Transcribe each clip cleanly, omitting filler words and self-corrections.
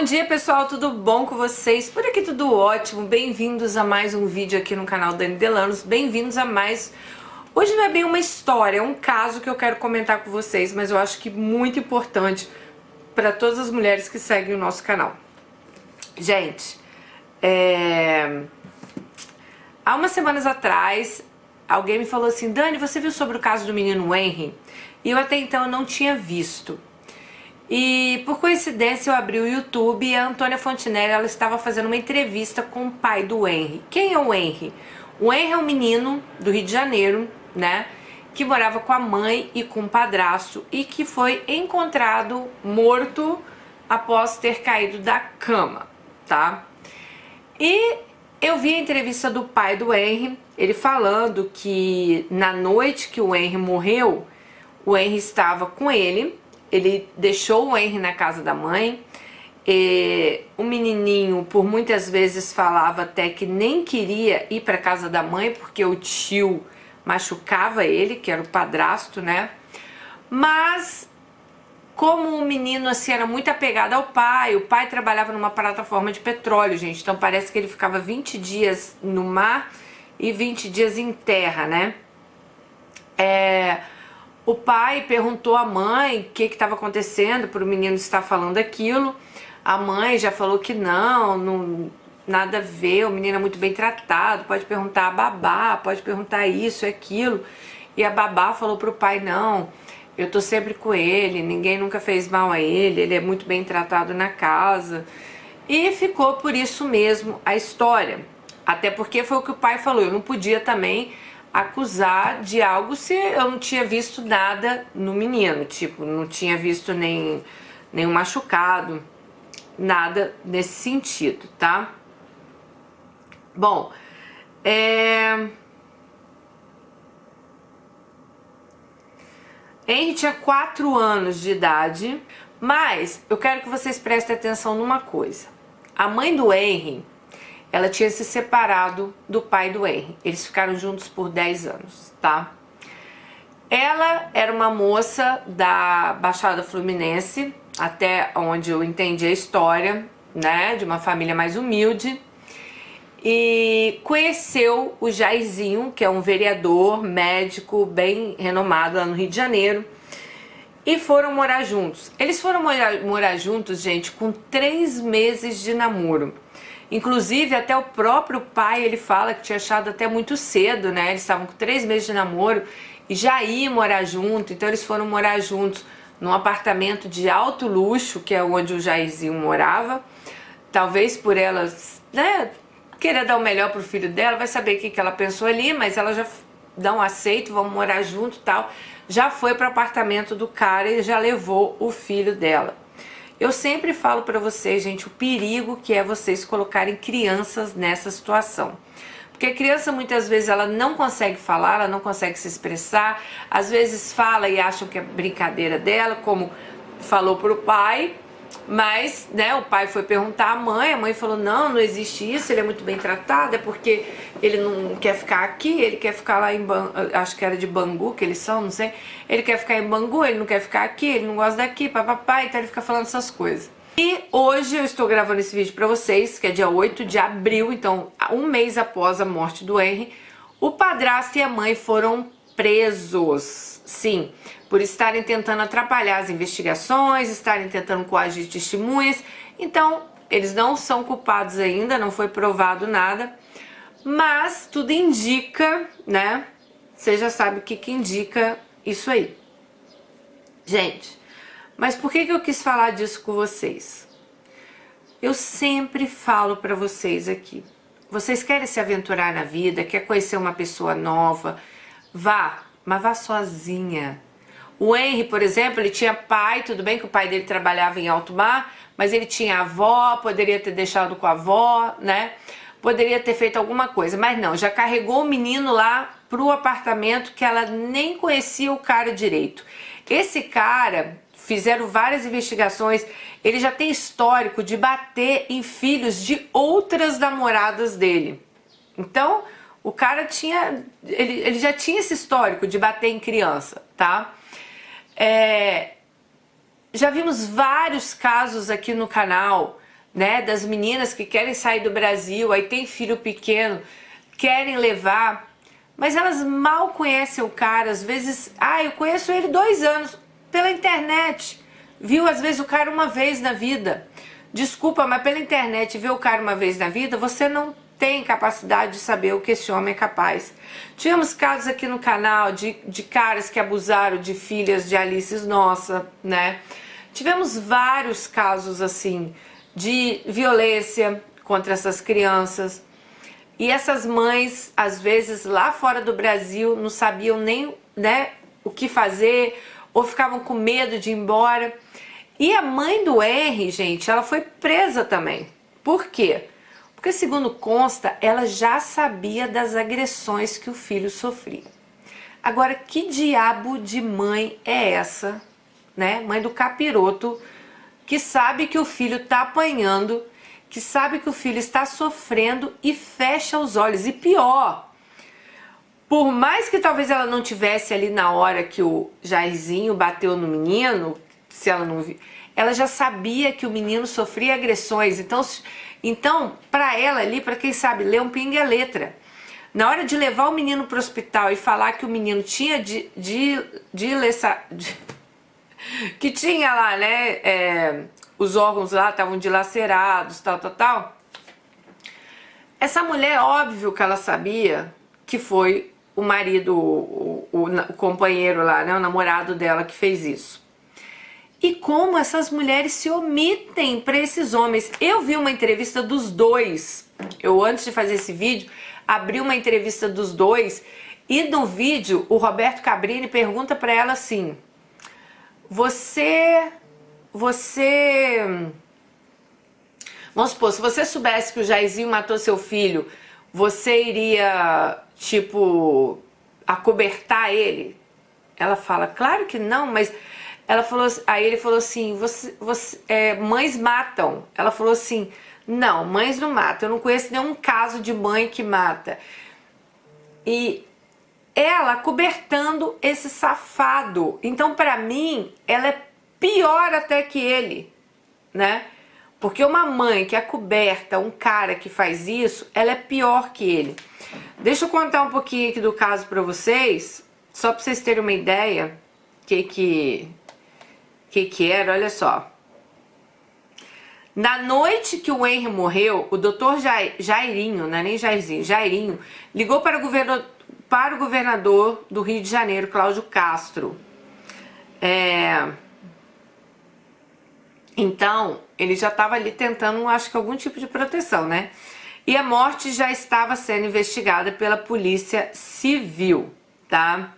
dia, pessoal, tudo bom com vocês? Por aqui tudo ótimo, bem-vindos a mais um vídeo aqui no canal Dani Delanos, bem-vindos a mais... Hoje não é bem uma história, é um caso que eu quero comentar com vocês, mas eu acho que muito importante para todas as mulheres que seguem o nosso canal. Gente, há umas semanas atrás, alguém me falou assim: Dani, você viu sobre o caso do menino Henry? E eu até então não tinha visto. E por coincidência eu abri o YouTube e a Antônia Fontinelli, ela estava fazendo uma entrevista com o pai do Henry. Quem é o Henry? O Henry é um menino do Rio de Janeiro, né, que morava com a mãe e com o padrasto e que foi encontrado morto após ter caído da cama, tá? E eu vi a entrevista do pai do Henry, ele falando que na noite que o Henry morreu, o Henry estava com ele deixou o Henry na casa da mãe. O menininho por muitas vezes falava até que nem queria ir para casa da mãe porque o tio machucava ele, que era o padrasto, né? Mas como o menino assim era muito apegado ao pai, o pai trabalhava numa plataforma de petróleo, gente, então parece que ele ficava 20 dias no mar e 20 dias em terra, né? O pai perguntou à mãe o que estava acontecendo para o menino estar falando aquilo. A mãe já falou que não, nada a ver, o menino é muito bem tratado, pode perguntar a babá, pode perguntar isso e aquilo. E a babá falou para o pai: não, eu tô sempre com ele, ninguém nunca fez mal a ele é muito bem tratado na casa. E ficou por isso mesmo a história. Até porque foi o que o pai falou, eu não podia também acusar de algo se eu não tinha visto nada no menino, tipo, não tinha visto nenhum machucado, nada nesse sentido, tá? Bom, Henry tinha 4 anos de idade, mas eu quero que vocês prestem atenção numa coisa. A mãe do Henry, ela tinha se separado do pai do Henry. Eles ficaram juntos por 10 anos, tá? Ela era uma moça da Baixada Fluminense, até onde eu entendi a história, né? De uma família mais humilde. E conheceu o Jairzinho, que é um vereador, médico, bem renomado lá no Rio de Janeiro. E foram morar juntos. Eles foram morar juntos, gente, com 3 meses de namoro. Inclusive, até o próprio pai, ele fala que tinha achado até muito cedo, né? Eles estavam com 3 meses de namoro e já iam morar junto. Então eles foram morar juntos num apartamento de alto luxo, que é onde o Jairzinho morava. Talvez por ela, né, queira dar o melhor pro filho dela, vai saber o que ela pensou ali, mas ela já dá um aceito, vamos morar junto e tal. Já foi pro apartamento do cara e já levou o filho dela. Eu sempre falo pra vocês, gente, o perigo que é vocês colocarem crianças nessa situação. Porque a criança muitas vezes ela não consegue falar, ela não consegue se expressar, às vezes fala e acham que é brincadeira dela, como falou pro pai, mas, né, o pai foi perguntar à mãe, a mãe falou: não, não existe isso, ele é muito bem tratado, é porque ele não quer ficar aqui, ele quer ficar lá em Bangu, acho que era de Bangu que eles são, não sei, ele quer ficar em Bangu, ele não quer ficar aqui, ele não gosta daqui, papapá, então ele fica falando essas coisas. E hoje eu estou gravando esse vídeo pra vocês, que é dia 8 de abril, então 1 mês após a morte do Henry, o padrasto e a mãe foram presos, sim, por estarem tentando atrapalhar as investigações, estarem tentando coagir testemunhas. Então, eles não são culpados ainda, não foi provado nada, mas tudo indica, né? Você já sabe o que indica isso aí. Gente, mas por que eu quis falar disso com vocês? Eu sempre falo pra vocês aqui, vocês querem se aventurar na vida, quer conhecer uma pessoa nova, vá, mas vá sozinha. O Henry, por exemplo, ele tinha pai, tudo bem que o pai dele trabalhava em alto mar, mas ele tinha avó, poderia ter deixado com a avó, né? Poderia ter feito alguma coisa, mas não, já carregou o menino lá pro apartamento que ela nem conhecia o cara direito. Esse cara, fizeram várias investigações, ele já tem histórico de bater em filhos de outras namoradas dele. Então, o cara tinha, ele já tinha esse histórico de bater em criança, tá? Já vimos vários casos aqui no canal né, das meninas que querem sair do Brasil, aí tem filho pequeno, querem levar, mas elas mal conhecem o cara. Às vezes, eu conheço ele 2 anos pela internet, viu às vezes o cara uma vez na vida. Desculpa, mas pela internet ver o cara uma vez na vida, você não tem capacidade de saber o que esse homem é capaz. Tivemos casos aqui no canal de caras que abusaram de filhas de Alices Nossa, né? Tivemos vários casos assim de violência contra essas crianças. E essas mães, às vezes, lá fora do Brasil, não sabiam nem, né, o que fazer, ou ficavam com medo de ir embora. E a mãe do Henry, gente, ela foi presa também. Por quê? Porque, segundo consta, ela já sabia das agressões que o filho sofria. Agora, que diabo de mãe é essa, né? Mãe do capiroto, que sabe que o filho está apanhando, que sabe que o filho está sofrendo e fecha os olhos. E pior, por mais que talvez ela não tivesse ali na hora que o Jairzinho bateu no menino, se ela não viu, ela já sabia que o menino sofria agressões. Então para ela ali, para quem sabe ler um pinga é letra. Na hora de levar o menino para o hospital e falar que o menino tinha que tinha lá, né, os órgãos lá estavam dilacerados, tal. Essa mulher, óbvio que ela sabia que foi o marido, o companheiro lá, né, o namorado dela que fez isso. E como essas mulheres se omitem para esses homens. Eu vi uma entrevista dos dois. Eu, antes de fazer esse vídeo, abri uma entrevista dos dois. E no vídeo, o Roberto Cabrini pergunta para ela assim: Você... Vamos supor, se você soubesse que o Jairzinho matou seu filho, você iria, tipo, acobertar ele? Ela fala, claro que não, mas... Ela falou, aí ele falou assim, mães matam. Ela falou assim, não, mães não matam. Eu não conheço nenhum caso de mãe que mata. E ela cobertando esse safado. Então, pra mim, ela é pior até que ele, né? Porque uma mãe que acoberta um cara que faz isso, ela é pior que ele. Deixa eu contar um pouquinho aqui do caso pra vocês, só pra vocês terem uma ideia que era, olha só. Na noite que o Henry morreu, o doutor Jairinho, não é nem Jairzinho, Jairinho, ligou para o governador do Rio de Janeiro, Cláudio Castro. Então, ele já estava ali tentando, acho que algum tipo de proteção, né? E a morte já estava sendo investigada pela Polícia Civil, tá?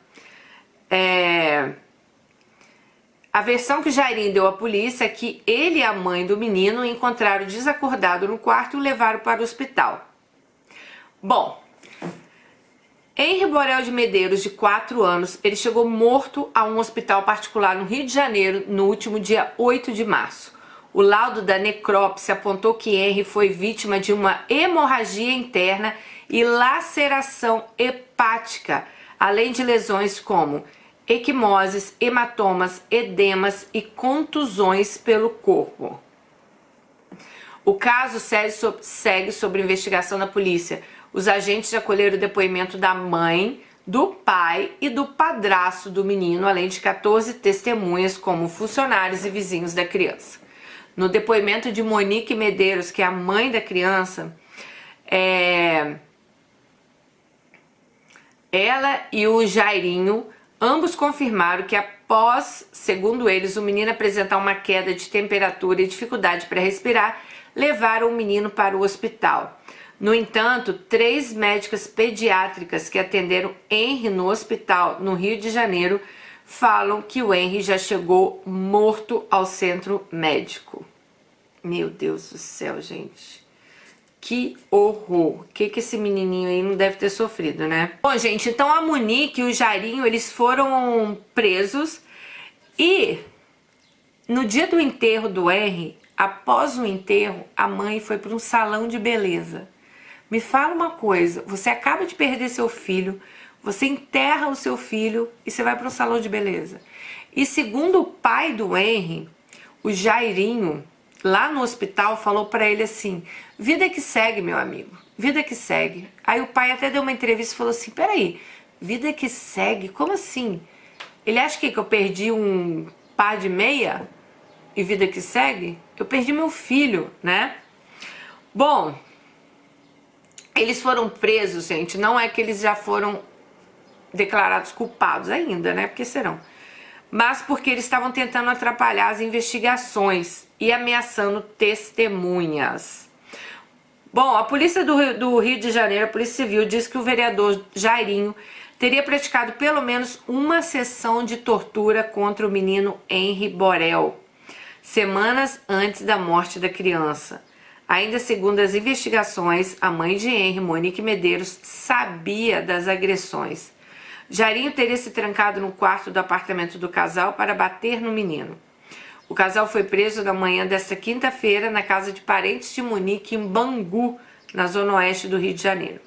A versão que Jairinho deu à polícia é que ele e a mãe do menino encontraram desacordado no quarto e o levaram para o hospital. Bom, Henry Borel de Medeiros, de 4 anos, ele chegou morto a um hospital particular no Rio de Janeiro no último dia 8 de março. O laudo da necrópsia apontou que Henry foi vítima de uma hemorragia interna e laceração hepática, além de lesões como equimoses, hematomas, edemas e contusões pelo corpo. O caso segue sob investigação da polícia. Os agentes acolheram o depoimento da mãe, do pai e do padrasto do menino, além de 14 testemunhas como funcionários e vizinhos da criança. No depoimento de Monique Medeiros, que é a mãe da criança, ela e o Jairinho ambos confirmaram que após, segundo eles, o menino apresentar uma queda de temperatura e dificuldade para respirar, levaram o menino para o hospital. No entanto, 3 médicas pediátricas que atenderam Henry no hospital no Rio de Janeiro falam que o Henry já chegou morto ao centro médico. Meu Deus do céu, gente. Que horror. O que esse menininho aí não deve ter sofrido, né? Bom, gente, então a Monique e o Jairinho, eles foram presos e no dia do enterro do Henry, após o enterro, a mãe foi para um salão de beleza. Me fala uma coisa, você acaba de perder seu filho, você enterra o seu filho e você vai para um salão de beleza. E segundo o pai do Henry, o Jairinho, lá no hospital, falou para ele assim: vida que segue, meu amigo, vida que segue. Aí o pai até deu uma entrevista e falou assim: peraí, vida que segue? Como assim? Ele acha que eu perdi um par de meia e vida que segue? Eu perdi meu filho, né? Bom, eles foram presos, gente. Não é que eles já foram declarados culpados ainda, né? Porque serão. Mas porque eles estavam tentando atrapalhar as investigações e ameaçando testemunhas. Bom, a polícia do Rio de Janeiro, a Polícia Civil, diz que o vereador Jairinho teria praticado pelo menos uma sessão de tortura contra o menino Henry Borel, semanas antes da morte da criança. Ainda segundo as investigações, a mãe de Henry, Monique Medeiros, sabia das agressões. Jairinho teria se trancado no quarto do apartamento do casal para bater no menino. O casal foi preso na manhã desta quinta-feira na casa de parentes de Monique, em Bangu, na zona oeste do Rio de Janeiro.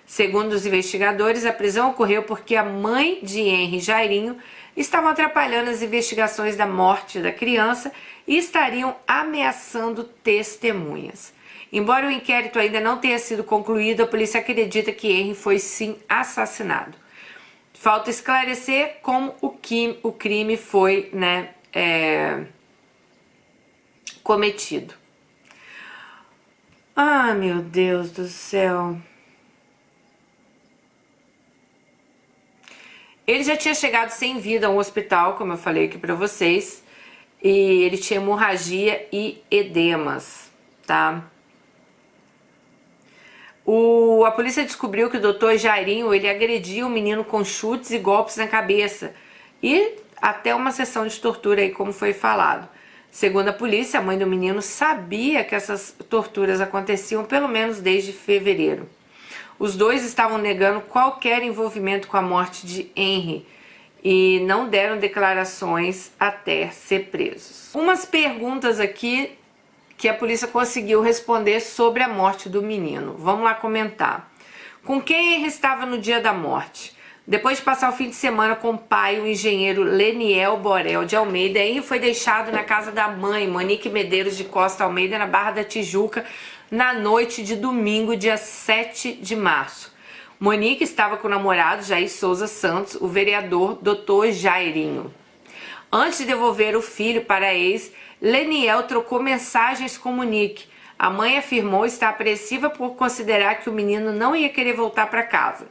Segundo os investigadores, a prisão ocorreu porque a mãe de Henry, Jairinho, estavam atrapalhando as investigações da morte da criança e estariam ameaçando testemunhas. Embora o inquérito ainda não tenha sido concluído, a polícia acredita que Henry foi sim assassinado. Falta esclarecer como o crime foi, né, cometido. Ah, meu Deus do céu. Ele já tinha chegado sem vida a um hospital, como eu falei aqui pra vocês, e ele tinha hemorragia e edemas, tá? A polícia descobriu que o doutor Jairinho, ele agredia o menino com chutes e golpes na cabeça e até uma sessão de tortura aí, como foi falado. Segundo a polícia, a mãe do menino sabia que essas torturas aconteciam pelo menos desde fevereiro. Os dois estavam negando qualquer envolvimento com a morte de Henry e não deram declarações até ser presos. Umas perguntas aqui que a polícia conseguiu responder sobre a morte do menino. Vamos lá comentar. Com quem Henry estava no dia da morte? Depois de passar o fim de semana com o pai, o engenheiro Leniel Borel de Almeida, Henry foi deixado na casa da mãe, Monique Medeiros de Costa Almeida, na Barra da Tijuca, na noite de domingo, dia 7 de março. Monique estava com o namorado Jair Souza Santos, o vereador Dr. Jairinho. Antes de devolver o filho para a ex, Leniel trocou mensagens com Monique. A mãe afirmou estar apreensiva por considerar que o menino não ia querer voltar para casa.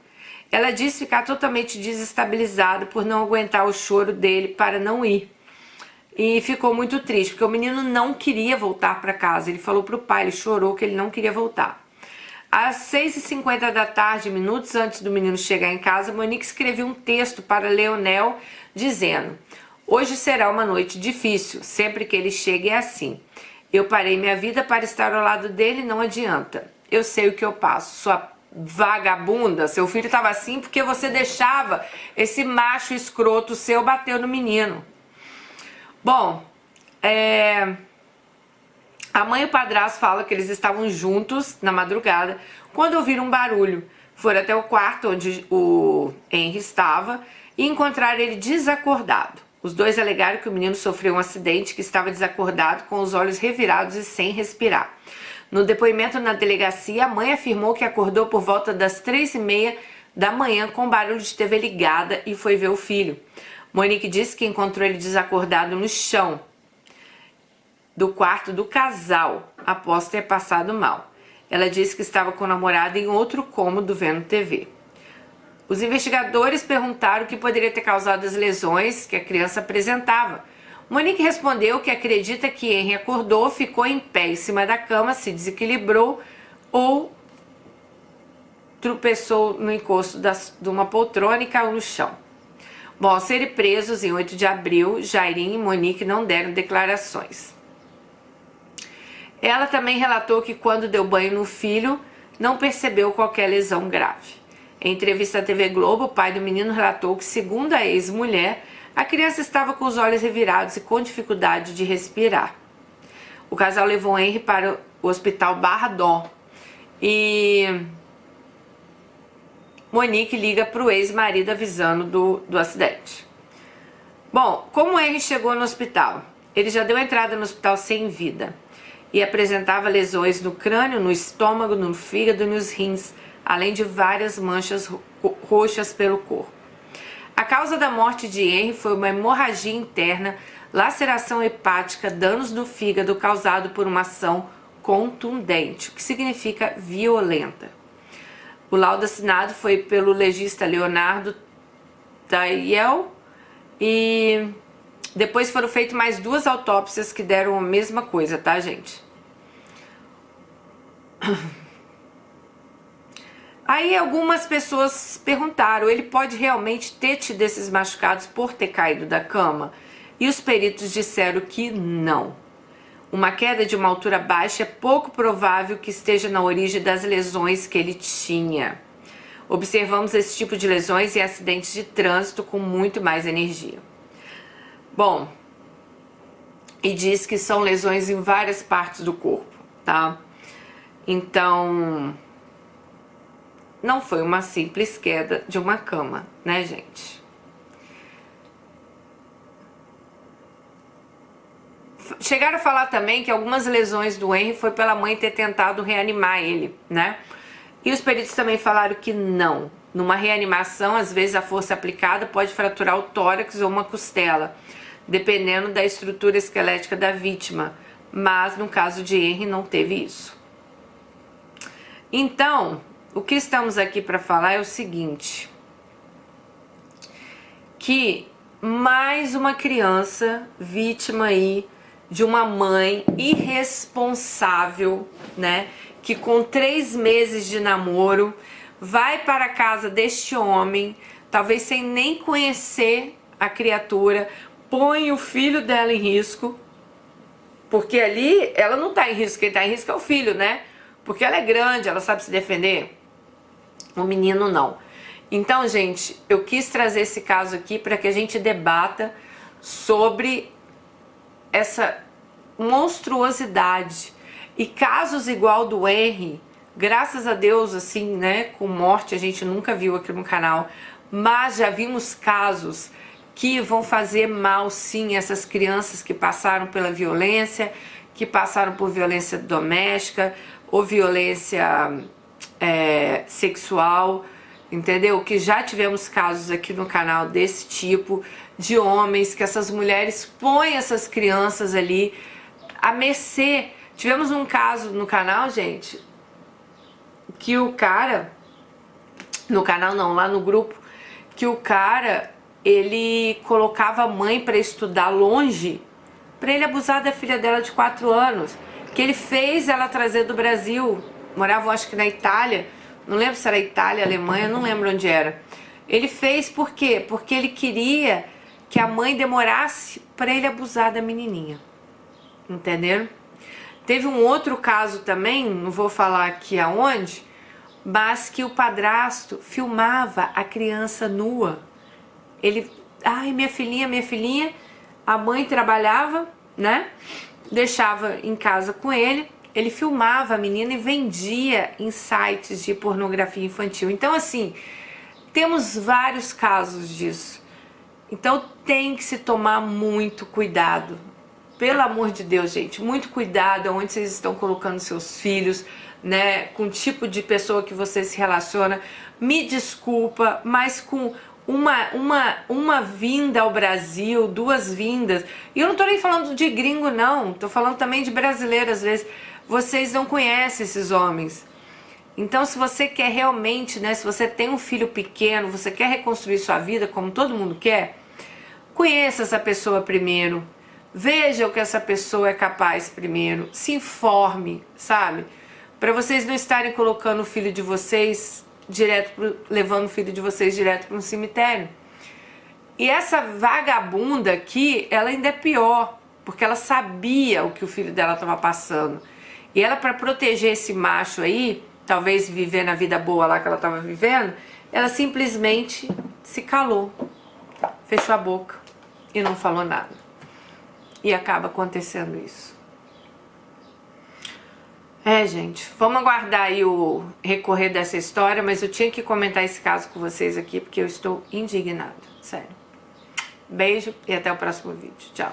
Ela disse ficar totalmente desestabilizada por não aguentar o choro dele para não ir. E ficou muito triste, porque o menino não queria voltar para casa. Ele falou para o pai, ele chorou que ele não queria voltar. Às 6h50 da tarde, minutos antes do menino chegar em casa, Monique escreveu um texto para Leonel dizendo: hoje será uma noite difícil, sempre que ele chegue é assim. Eu parei minha vida para estar ao lado dele, não adianta. Eu sei o que eu passo, sua vagabunda, seu filho estava assim porque você deixava esse macho escroto seu bater no menino. Bom, a mãe e o padrasto falam que eles estavam juntos na madrugada quando ouviram um barulho. Foram até o quarto onde o Henry estava e encontraram ele desacordado. Os dois alegaram que o menino sofreu um acidente, que estava desacordado, com os olhos revirados e sem respirar. No depoimento na delegacia, a mãe afirmou que acordou por volta das 3h30 da manhã com barulho de TV ligada e foi ver o filho. Monique disse que encontrou ele desacordado no chão do quarto do casal, após ter passado mal. Ela disse que estava com o namorado em outro cômodo vendo TV. Os investigadores perguntaram o que poderia ter causado as lesões que a criança apresentava. Monique respondeu que acredita que Henry acordou, ficou em pé em cima da cama, se desequilibrou ou tropeçou no encosto de uma poltrona e caiu no chão. Bom, ao serem presos em 8 de abril, Jairinho e Monique não deram declarações. Ela também relatou que quando deu banho no filho, não percebeu qualquer lesão grave. Em entrevista à TV Globo, o pai do menino relatou que, segundo a ex-mulher, a criança estava com os olhos revirados e com dificuldade de respirar. O casal levou Henry para o hospital Barra Dó e Monique liga para o ex-marido avisando do acidente. Bom, como Henry chegou no hospital? Ele já deu entrada no hospital sem vida. e apresentava lesões no crânio, no estômago, no fígado e nos rins, além de várias manchas roxas pelo corpo. A causa da morte de Henry foi uma hemorragia interna, laceração hepática, danos no fígado causado por uma ação contundente, o que significa violenta. O laudo assinado foi pelo legista Leonardo Tayel e depois foram feitas mais 2 autópsias que deram a mesma coisa, tá, gente? Aí algumas pessoas perguntaram, ele pode realmente ter tido esses machucados por ter caído da cama? E os peritos disseram que não. Uma queda de uma altura baixa é pouco provável que esteja na origem das lesões que ele tinha. Observamos esse tipo de lesões em acidentes de trânsito com muito mais energia. Bom, e diz que são lesões em várias partes do corpo, tá? Então, não foi uma simples queda de uma cama, né, gente? Chegaram a falar também que algumas lesões do Henry foi pela mãe ter tentado reanimar ele, né? E os peritos também falaram que não. Numa reanimação, às vezes a força aplicada pode fraturar o tórax ou uma costela, dependendo da estrutura esquelética da vítima. Mas no caso de Henry não teve isso. Então, o que estamos aqui para falar é o seguinte, que mais uma criança vítima aí de uma mãe irresponsável, né, que com 3 meses de namoro vai para a casa deste homem, talvez sem nem conhecer a criatura, põe o filho dela em risco, porque ali ela não está em risco, quem está em risco é o filho, né? Porque ela é grande, ela sabe se defender. O menino não. Então, gente, eu quis trazer esse caso aqui para que a gente debata sobre essa monstruosidade. E casos igual do Henry, graças a Deus, assim, né, com morte a gente nunca viu aqui no canal, mas já vimos casos que vão fazer mal, sim, essas crianças que passaram pela violência, que passaram por violência doméstica ou violência sexual, entendeu? Que já tivemos casos aqui no canal desse tipo, de homens, que essas mulheres põem essas crianças ali a mercê. Tivemos um caso no canal, gente, que o cara, no canal não, lá no grupo, que o cara, ele colocava a mãe para estudar longe, para ele abusar da filha dela de 4 anos, que ele fez ela trazer do Brasil, moravam acho que na Itália, não lembro se era Itália, Alemanha, não lembro onde era. Ele fez por quê? Porque ele queria que a mãe demorasse para ele abusar da menininha, entenderam? Teve um outro caso também, não vou falar aqui aonde, mas que o padrasto filmava a criança nua. Ele, ai, minha filhinha, a mãe trabalhava, né? Deixava em casa com ele, ele filmava a menina e vendia em sites de pornografia infantil. Então, assim, temos vários casos disso. Então, tem que se tomar muito cuidado. Pelo amor de Deus, gente, muito cuidado onde vocês estão colocando seus filhos, né? Com o tipo de pessoa que você se relaciona. Me desculpa, mas com uma vinda ao Brasil, 2 vindas. E eu não tô nem falando de gringo, não. Tô falando também de brasileiro, às vezes. Vocês não conhecem esses homens. Então, se você quer realmente, né? Se você tem um filho pequeno, você quer reconstruir sua vida, como todo mundo quer, conheça essa pessoa primeiro. Veja o que essa pessoa é capaz primeiro. Se informe, sabe? Para vocês não estarem colocando o filho de vocês levando o filho de vocês direto para um cemitério. E essa vagabunda aqui, ela ainda é pior, porque ela sabia o que o filho dela estava passando. E ela, para proteger esse macho aí, talvez viver na vida boa lá que ela estava vivendo, ela simplesmente se calou, fechou a boca e não falou nada. E acaba acontecendo isso. Gente, vamos aguardar aí o recorrer dessa história, mas eu tinha que comentar esse caso com vocês aqui, porque eu estou indignada, sério. Beijo e até o próximo vídeo. Tchau.